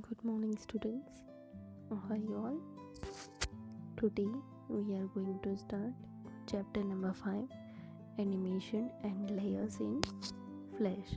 Good morning, students. How are you all? Today we are going to start chapter number 5, animation and layers in Flash.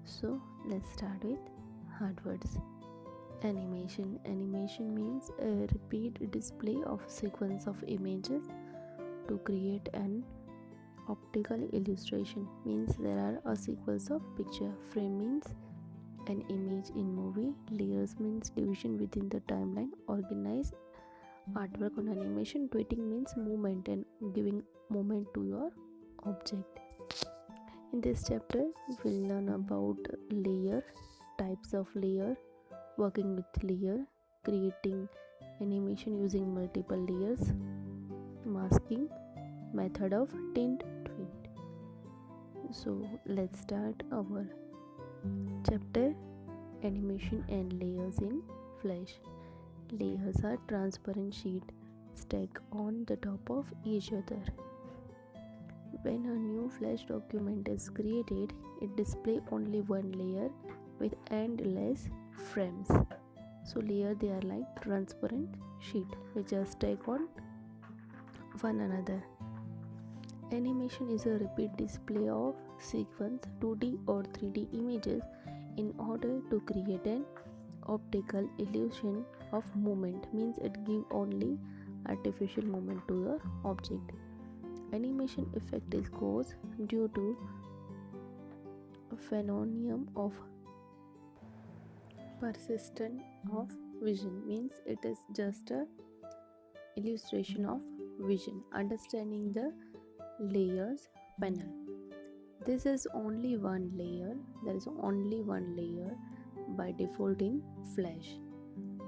So let's start with hard words. Animation means a repeat display of a sequence of images to create an optical illustration. Means there are a sequence of picture. Frame means an image in movie. Layers means division within the timeline. Organize artwork on animation. Tweeting means movement and giving movement to your object. In this chapter we'll learn about layer, types of layer, working with layer, creating animation using multiple layers, masking, method of tint tweet. So let's start our chapter, animation and layers in Flash. Layers are transparent sheets stacked on the top of each other. When a new Flash document is created, it displays only one layer with endless frames. So layer, they are like transparent sheet which are stacked on one another. Animation is a repeat display of sequence 2D or 3D images in order to create an optical illusion of movement. Means it gives only artificial movement to the object. Animation effect is caused due to a phenomenon of persistence of vision. Means it is just a illustration of vision. Understanding the layers panel. This is only one layer. There is only one layer by default in Flash.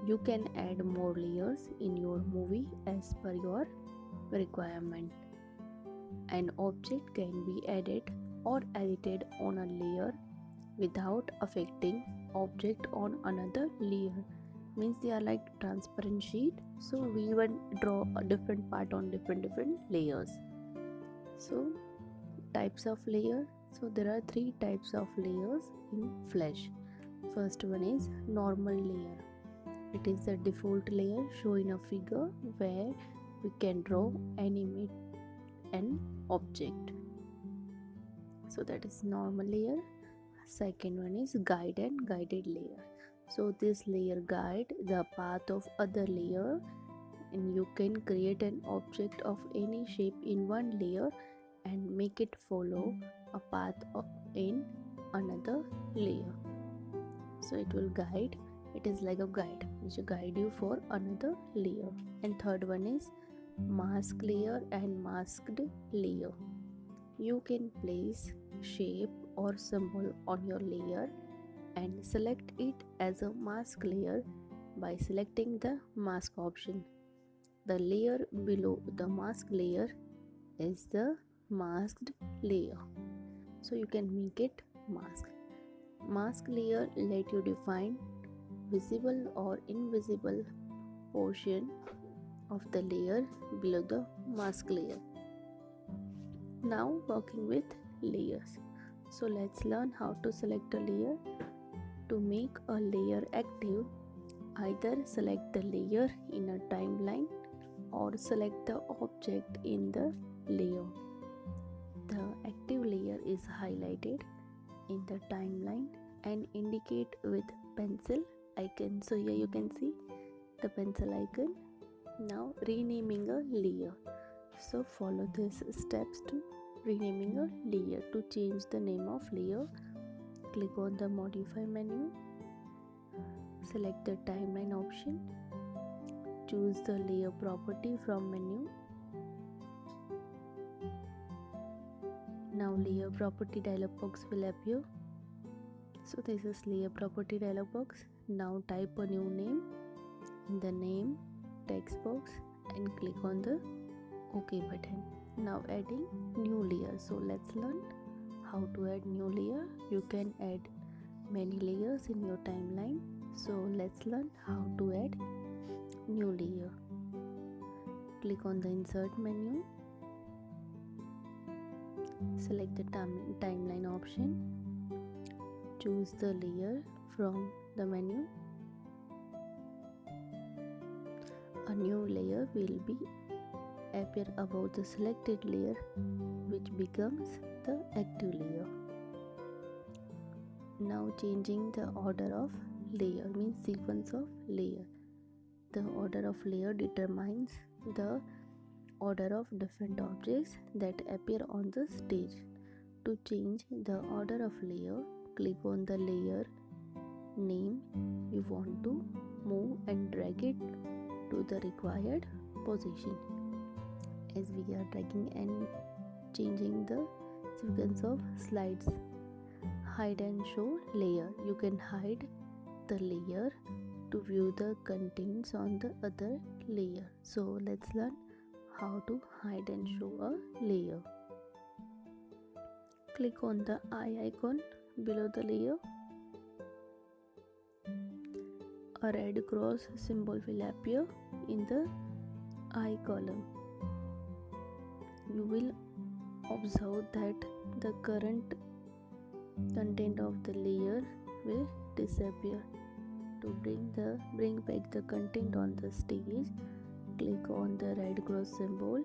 You can add more layers in your movie as per your requirement. An object can be added or edited on a layer without affecting object on another layer. Means they are like transparent sheet, so we even draw a different part on different layers. So types of layer. So there are 3 types of layers in Flash. First one is normal layer. It is the default layer shown in a figure where we can draw, animate an object. So that is normal layer. Second one is guide and guided layer. So this layer guide the path of other layer, and you can create an object of any shape in one layer and make it follow a path in another layer. So it will guide. It is like a guide which will guide you for another layer. And third one is mask layer and masked layer. You can place shape or symbol on your layer and select it as a mask layer by selecting the mask option. The layer below the mask layer is the masked layer. So you can make it mask. Mask layer let you define visible or invisible portion of the layer below the mask layer. Now working with layers. So let's learn how to select a layer. To make a layer active, either select the layer in a timeline or select the object in the layer. The active layer is highlighted in the timeline and indicate with pencil icon. So here you can see the pencil icon. Now renaming a layer. So follow these steps to renaming a layer. To change the name of layer, click on the modify menu, select the timeline option, choose the layer property from menu. Now layer property dialog box will appear. So this is layer property dialog box. Now type a new name in the name text box and click on the OK button. Now adding new layer. So let's learn how to add new layer. You can add many layers in your timeline. So let's learn how to add new layer. Click on the insert menu, select the timeline option, choose the layer from the menu, will be appear above the selected layer, which becomes the active layer. Now changing the order of layer means sequence of layer. The order of layer determines the order of different objects that appear on the stage. To change the order of layer, click on the layer name you want to move and drag it to the required position. As we are dragging and changing the sequence of slides. Hide and show layer. You can hide the layer to view the contents on the other layer. So let's learn how to hide and show a layer. Click on the eye icon below the layer. A red cross symbol will appear in the eye column. You will observe that the current content of the layer will disappear. To bring back the content on the stage, click on the red cross symbol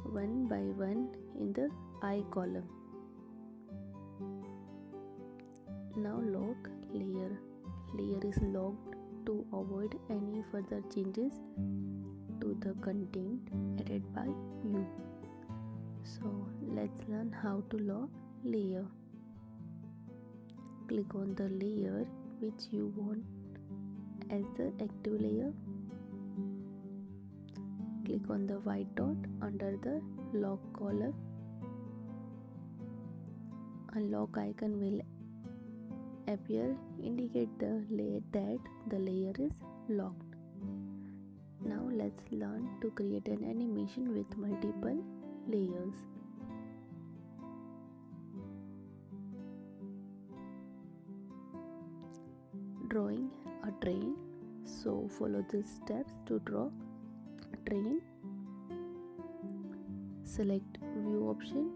one by one in the eye column. Now lock layer. Layer is locked to avoid any further changes to the content added by you. So let's learn how to lock layer. Click on the layer which you want as the active layer. Click on the white dot under the lock column. A lock icon will appear, indicate that the layer is locked. Now let's learn to create an animation with multiple layers. Drawing a train. So follow the steps to draw a train. Select view option,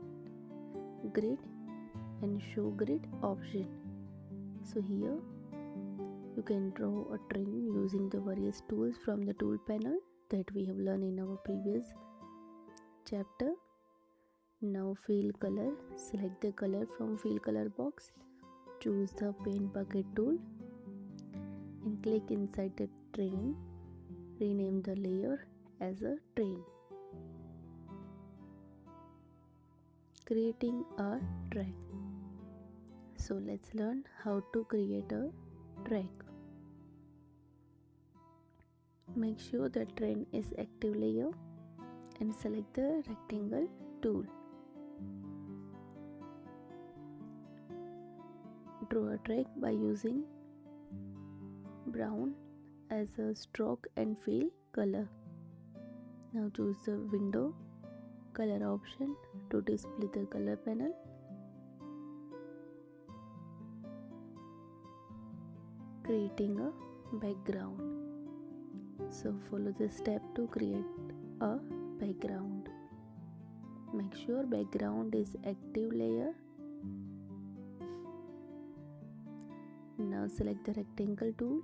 grid and show grid option. So here you can draw a train using the various tools from the tool panel that we have learned in our previous chapter. Now fill color. Select the color from fill color box. Choose the paint bucket tool and click inside the train. Rename the layer as a train. Creating a track. So let's learn how to create a track. Make sure the train is active layer and select the rectangle tool. Draw a track by using brown as a stroke and fill color. Now choose the window color option to display the color panel. Creating a background. So follow the step to create a background. Make sure background is active layer. Now select the rectangle tool.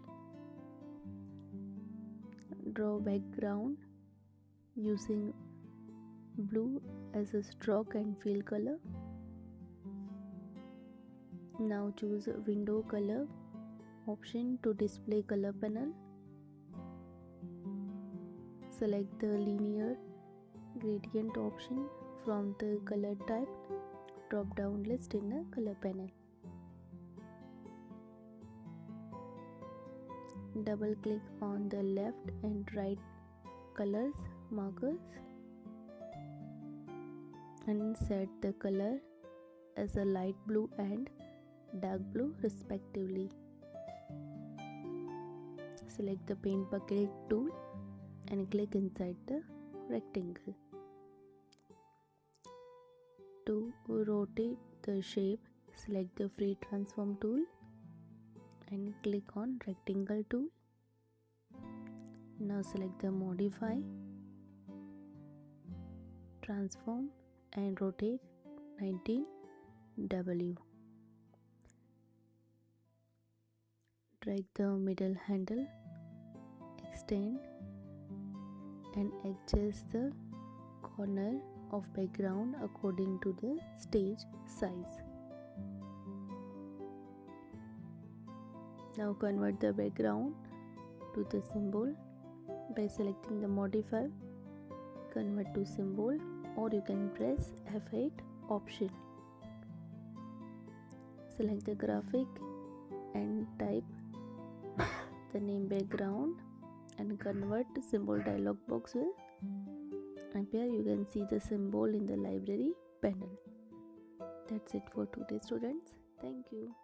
Draw background using blue as a stroke and fill color. Now choose window color option to display color panel. Select the linear gradient option from the color type drop down list in the color panel. Double click on the left and right colors markers and set the color as a light blue and dark blue respectively. Select the paint bucket tool and click inside the rectangle. To rotate the shape, select the free transform tool and click on rectangle tool. Now select the modify, transform and rotate 19W. Drag the middle handle, extend and adjust the corner of background according to the stage size. Now convert the background to the symbol by selecting the modifier, convert to symbol, or you can press F8 option. Select the graphic and type the name background and convert to symbol. Dialog box will appear. You can see the symbol in the library panel. That's it for today, students. Thank you.